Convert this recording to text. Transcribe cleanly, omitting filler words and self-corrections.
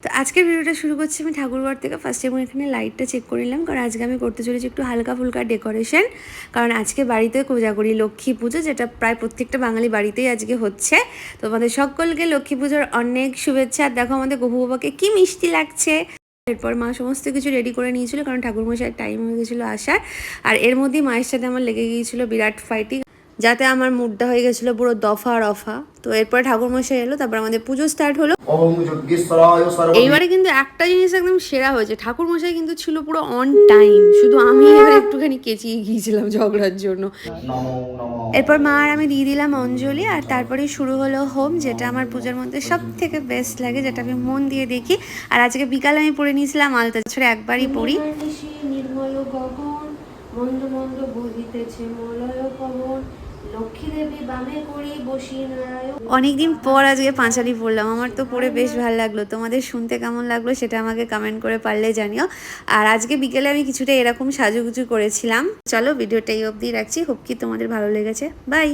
তো আজকের ভিডিওটা শুরু করছি আমি ঠাকুরঘর থেকে। ফার্স্টে আমি এখানে লাইটটা চেক করে নিলাম, কারণ আজকে আমি করতে চলেছি একটু হালকা ফুলকা ডেকোরেশন। কারণ আজকে বাড়িতে পূজা করি, লক্ষ্মী পুজো, যেটা প্রায় প্রত্যেকটা বাঙালি বাড়িতেই আজকে হচ্ছে। তো আমাদের সকলকে লক্ষ্মী পুজোর অনেক শুভেচ্ছা। আর দেখো আমাদের গপু বাবাকে কি মিষ্টি লাগছে। এরপর মা সমস্ত কিছু রেডি করে নিয়েছিল, কারণ ঠাকুরমশাইয়ের টাইম হয়ে গেছিলো আসার। আর এর মধ্যেই মায়ের সাথে আমার লেগে গিয়েছিলো বিরাট ফাইটিং, যাতে আমার মুডটা হয়ে গেছিলো পুরো দফা রফা। তো এরপরে ঠাকুরমশাই এলো, তারপর আমাদের পুজো স্টার্ট হলো। এইবারে কিন্তু একটা জিনিস একদম সেরা হয়েছে, ঠাকুরমশাই কিন্তু ছিল পুরো অন টাইম, শুধু আমি এবার একটুখানি কেচিয়ে গিয়েছিলাম ঝগড়ার জন্য। এরপর মা আর আমি দিয়ে দিলাম অঞ্জলি, আর তারপরে শুরু হলো হোম, যেটা আমার পুজোর মধ্যে সব থেকে বেস্ট লাগে, যেটা আমি মন দিয়ে দেখি। আর আজকে বিকালে আমি পড়ে নিয়েছিলাম আলতা, বছরে একবারই পড়ি। নির্মল গগন মন্দ মন্দ বহিতেছে মলয় পবন, অনেকদিন পর আজকে পাঁচালি পড়লাম, আমার তো পড়ে বেশ ভালো লাগলো। তোমাদের শুনতে কেমন লাগলো সেটা আমাকে কমেন্ট করে পারলে জানিও। আর আজকে বিকেলে আমি কিছুটা এরকম সাজুগুজু করেছিলাম। চলো ভিডিওটা এই অবধি রাখছি, হোপ কি তোমাদের ভালো লেগেছে। বাই।